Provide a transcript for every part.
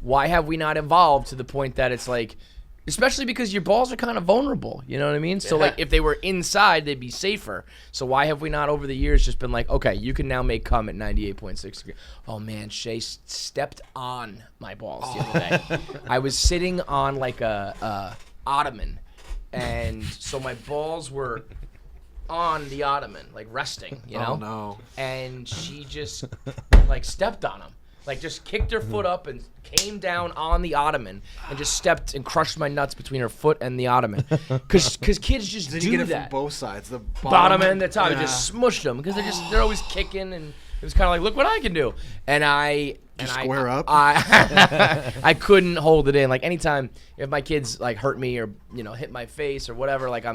why have we not evolved to the point that it's like, especially because your balls are kind of vulnerable, you know what I mean? So like if they were inside, they'd be safer. So why have we not over the years just been like, okay, you can now make cum at 98.6 degrees. Oh man, Shay stepped on my balls the other day. I was sitting on like a ottoman, and so my balls were on the ottoman, like resting, you know? Oh no. And she just like stepped on them. Like just kicked her foot up and came down on the ottoman and just stepped and crushed my nuts between her foot and the ottoman. Cause kids just Did do you get it that. from both sides? The Bottom and the top. Yeah. It just smushed them because they're always kicking, and it was kind of like, look what I can do. And square up? I couldn't hold it in. Like anytime if my kids like hurt me or hit my face or whatever, like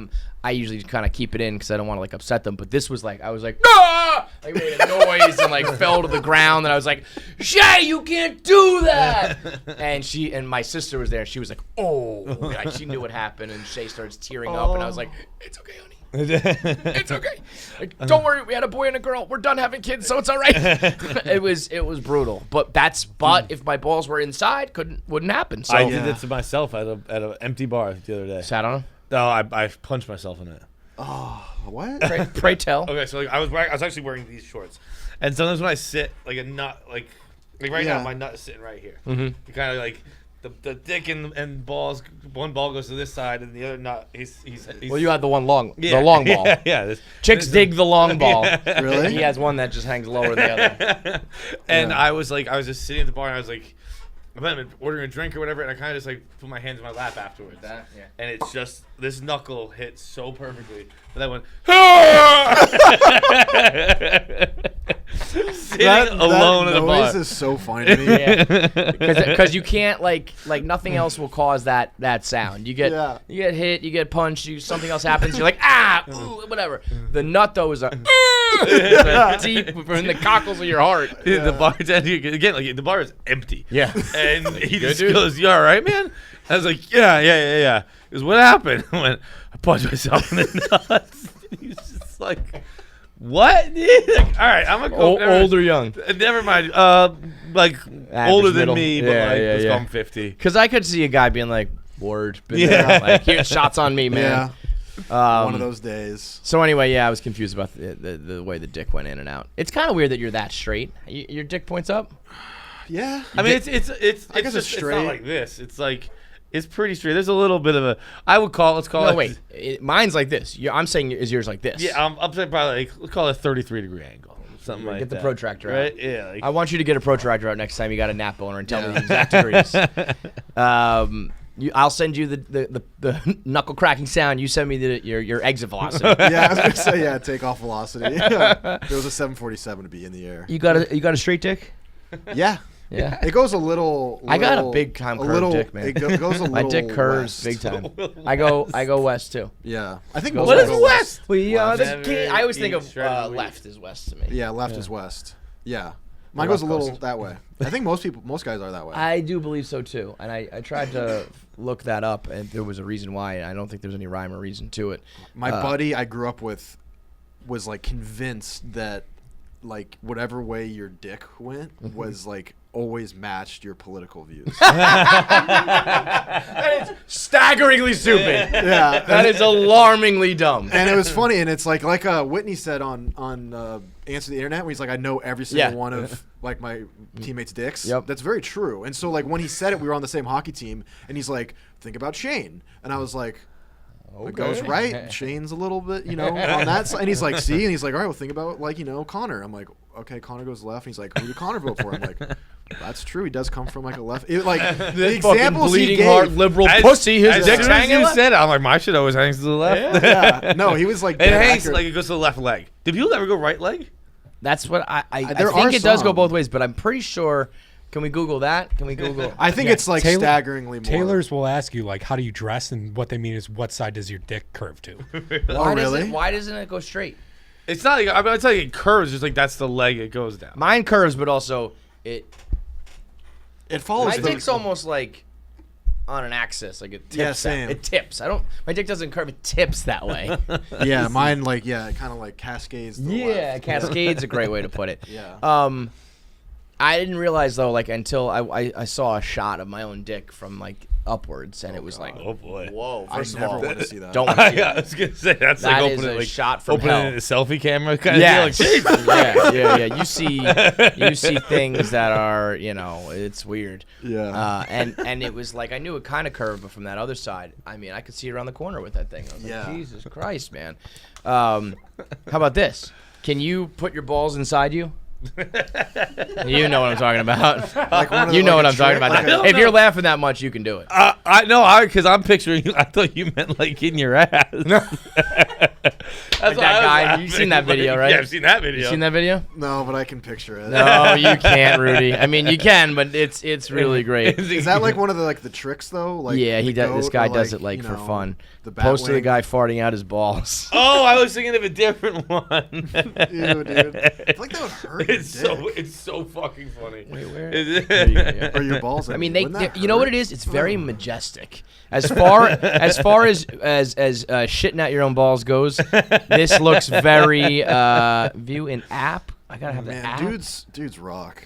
I usually kind of keep it in because I don't want to like upset them. But this was like I was like ah! Like made a noise and like fell to the ground, and I was like, Shay, you can't do that. And my sister was there, and she was like, oh, like she knew what happened, and Shay starts tearing up, and I was like, it's okay, honey. It's okay. Like, don't worry, we had a boy and a girl. We're done having kids, so it's all right. It was brutal. But if my balls were inside, wouldn't happen. So I did it to myself at an empty bar the other day. Sat on him? No, I punched myself in it. Oh, what? Pray tell. Okay, so like, I was actually wearing these shorts, and sometimes when I sit, like a nut, like right now, my nut is sitting right here. Mm-hmm. You kind of like the dick and balls. One ball goes to this side, and the other nut. He's well, you had the long ball. Yeah. Chicks dig the long ball. Really? He has one that just hangs lower than the other. And I was just sitting at the bar, and I was like, I'm ordering a drink or whatever, and I kind of just like put my hands in my lap afterwards. And it's just this knuckle hit so perfectly that I went sitting alone at the bar. Noise is so funny to me. Because you can't like nothing else will cause that sound. You get hit, you get punched, something else happens. You're like ooh, whatever. The nut though is deep in the cockles of your heart. The bartender again, like the bar is empty. Yeah. And he just goes, "You all right, man?" I was like, "Yeah." He goes, "What happened?" I went, "I punched myself in the nuts." He's just like, "What?" Like, all right, I'm gonna go old or young. Never mind. Like Average older than middle. me, but let's go 50. Because I could see a guy being like, "Word, been there. Like here, shots on me, man." Yeah. One of those days. So anyway, I was confused about the way the dick went in and out. It's kind of weird that you're that straight. Your dick points up. Yeah. I mean, it's straight. not like this. It's like it's pretty straight. There's a little bit of a. Let's call it. No, wait. Mine's like this. I'm saying is yours like this? Yeah, I'm saying probably let's call it a 33-degree angle. Something like that. Get the protractor out. Right? Yeah. Like, I want you to get a protractor out next time you got a nap boner and tell me the exact degrees. I'll send you the knuckle cracking sound. You send me your exit velocity. Yeah, I was gonna say takeoff velocity. There was a 747 to be in the air. You got a straight dick? Yeah. Yeah. It goes a little. I got a big time curved dick, man. It goes a little. My dick curves west. big time. I go west too. Yeah, I think what is west? We are the Never king. I always think of eat shredded wheat. left is west to me. Yeah, left is west. Yeah, mine West goes a little Coast. that way. I think most guys are that way. I do believe so too, and I tried to look that up, and there was a reason why. And I don't think there's any rhyme or reason to it. My buddy I grew up with was like convinced that like whatever way your dick went was like always matched your political views. That is staggeringly stupid. Yeah, That is alarmingly dumb. and it was funny, and it's like Whitney said on Answer the Internet, where he's like, I know every single one of like my teammates' dicks. Yep. That's very true. And so like when he said it, we were on the same hockey team, and he's like, think about Shane, and I was like, it goes right. Shane's a little bit, on that side. And he's like, see? And he's like, all right, well, think about, like, Connor. I'm like, okay, Connor goes left. And he's like, who did Connor vote for? I'm like, that's true. He does come from, like, a left. The examples he bleeding gave. heart liberal pussy. His As dick's soon as hanging you left. said it, I'm like, my shit always hangs to the left. Yeah. No, he was like, It hangs accurate. like it goes to the left leg. Do people ever go right leg? That's what I There think are it does go some. both ways, but I'm pretty sure. Can we Google that? Can we Google? I think it's, like, staggeringly more. Tailors will ask you, like, how do you dress? And what they mean is, what side does your dick curve to? Oh, really? Why doesn't it go straight? It's not like I'm telling you, it curves. Just like that's the leg it goes down. Mine curves, but also it follows My dick's almost like on an axis, like it tips. Yeah, same. It tips. My dick doesn't curve. It tips that way. Yeah, mine, like, it kind of, like, cascades to the left. Cascade's a great way to put it. Yeah. I didn't realize though, like until I saw a shot of my own dick from like upwards, and it was like, Oh boy. whoa! I First of never all, want to see that. don't want to see Yeah, I it. was gonna say that's That like is opening a like shot from opening hell. a selfie camera kind Yeah, of deal. Like, yeah. You see things that are, it's weird. Yeah. And it was like I knew it kind of curved, but from that other side, I mean, I could see around the corner with that thing. I was Yeah. like, Jesus Christ, man. How about this? Can you put your balls inside you? You know what I'm talking about. Like one of You the- know like what a I'm talking trick? about. Like a- If you're laughing that much, you can do it. I know, because I'm picturing. I thought you meant like in your ass. That's Like that guy, you've seen that video, right? Yeah, I've seen that video. You seen that video? No, but I can picture it. No, you can't, Rudy. I mean, you can, but it's really great. Is that like one of the tricks though? Like Yeah, the he does. This goat guy or, does it like you for know, fun. The bat Post to the wing? guy farting out his balls. Oh, I was thinking of a different one. Ew, dude. I feel like that would hurt your dick. It's so fucking funny. Wait, where? Is There you go, yeah. Or your balls. I mean, Wouldn't that you know what hurt? it is? It's very majestic. As far as shitting out your own balls goes, this looks very view in app. I gotta have the Man, app. dudes rock.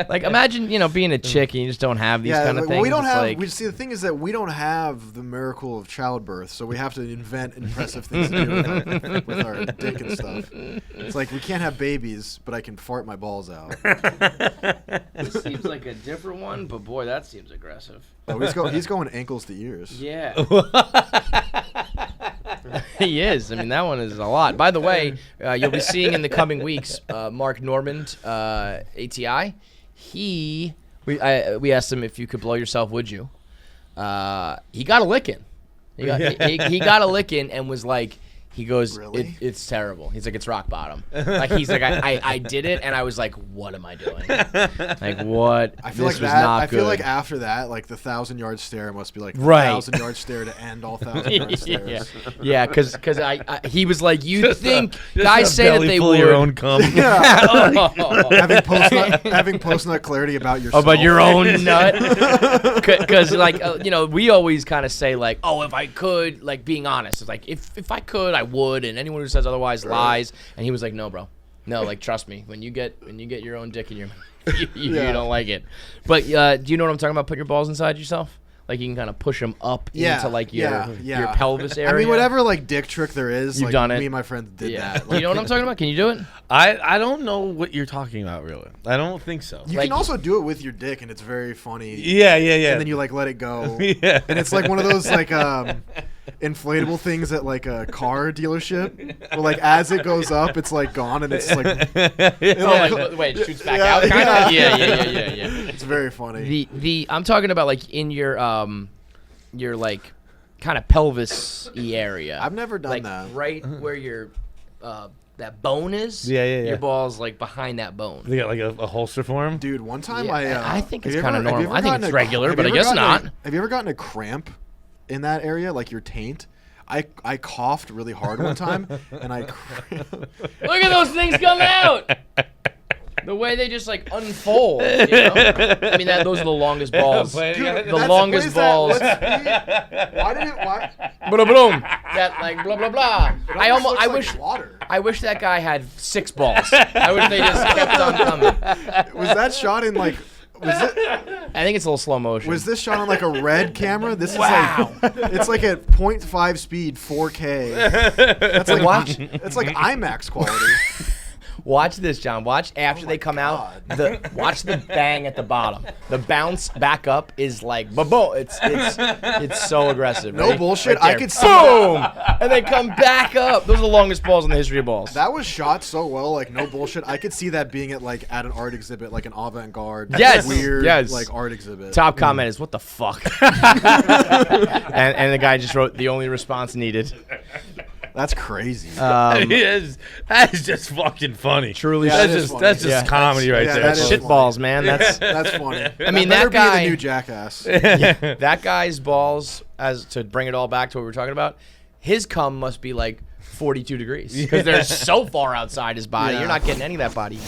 Like imagine being a chick and you just don't have these kind of like, things. we don't It's have. like- We see the thing is that we don't have the miracle of childbirth, so we have to invent impressive things to do with our dick and stuff. It's like we can't have babies, but I can fart my balls out. This seems like a different one, but boy, that seems aggressive. Oh, he's going ankles to ears. Yeah. He is. I mean, that one is a lot. By the way, you'll be seeing in the coming weeks, Mark Normand, ATI. We asked him if you could blow yourself, would you? He got a licking. He got a licking and was like, he goes, Really? it's terrible. He's like, it's rock bottom. Like he's like, I did it, and I was like, what am I doing? Like what? I feel This like was that. not I feel good. like after that, like the 1,000-yard stare must be like the Right. 1,000-yard stare to end all 1,000-yard stares. Yeah, because he was like, you Just think just guys a say that belly they full would. of your own cum. having post nut clarity about yourself. About your own nut, because we always kind of say like, oh, if I could, like being honest, it's like if I could, I would, and anyone who says otherwise lies. And he was like, no, bro, no, like trust me, when you get your own dick in your mouth, you don't like it. But do you know what I'm talking about? Put your balls inside yourself. Like you can kind of push them up into like your pelvis area. I mean, whatever like dick trick there is, You've like, done it. Me and my friend did Yeah. that. Do you know what I'm talking about? Can you do it? I don't know what you're talking about, really. I don't think so. You Like- can also do it with your dick, and it's very funny. Yeah. And then you like let it go. Yeah. And it's like one of those like inflatable things at like a car dealership. Where like as it goes up, it's like gone, and it's like Wait, it shoots back Yeah, out. Kind yeah. of. Yeah. it's very funny. The I'm talking about like in your like kind of pelvis-y area. I've never done like that. right where your that bone is. Yeah. Your balls like behind that bone. They got like a holster for him. Dude, one time Yeah, I think have it's you kinda ever- have you normal. ever I think gotten it's a- regular, have but you I ever guess gotten not. Have you ever gotten a cramp in that area, like your taint? I coughed really hard one time, and I cramped. Look at those things come out. The way they just like unfold. I mean, those are the longest balls. Dude, The longest balls. Why did it? Why? Boom. That like blah blah blah. I almost looks I like wish. water. I wish that guy had 6 balls. I wish they just kept on coming. Was that shot in like? I think it's a little slow motion. Was this shot on like a red camera? This is Wow. like it's like at 0.5 speed, 4K. That's like Watch. It's like IMAX quality. Watch this, John. Watch after Oh they my come God. out. Watch the bang at the bottom. The bounce back up is like boom. It's so aggressive. No Ready? bullshit. Right I there. could see boom, and they come back up. Those are the longest balls in the history of balls. That was shot so well, like no bullshit. I could see that being at an art exhibit, like an avant-garde, Yes, weird, yes. like art exhibit. Top comment is what the fuck, and the guy just wrote the only response needed. That's crazy. That is just fucking funny. Truly, Yeah, that's it is just funny. that's just Yeah. comedy right Yeah, there. that that's is shit funny. balls, man. That's That's funny. I mean, better that guy- be the new jackass. that guy's balls. As to bring it all back to what we were talking about, his cum must be like 42 degrees because they're so far outside his body. Yeah. You're not getting any of that body.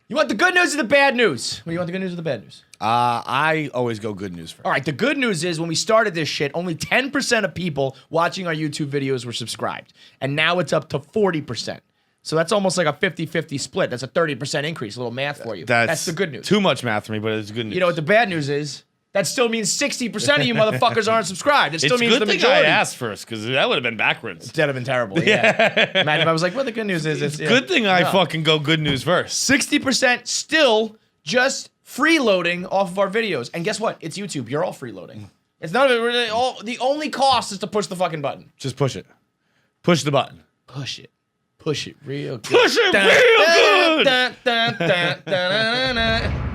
You want the good news or the bad news? What do you want, the good news or the bad news? I always go good news first. All right, the good news is when we started this shit, only 10% of people watching our YouTube videos were subscribed. And now it's up to 40%. So that's almost like a 50-50 split. That's a 30% increase. A little math for you. That's the good news. Too much math for me, but it's good news. You know what the bad news is? That still means 60% of you motherfuckers aren't subscribed. It still means the thing majority. I asked first, because that would have been backwards. That'd have been terrible. Yeah. Imagine if I was like, well, the good news is It's good thing I fucking go good news first. 60% still just freeloading off of our videos. And guess what? It's YouTube. You're all freeloading. It's not really all. The only cost is to push the fucking button. Just push it. Push the button. Push it. Push it real good. Push it real good.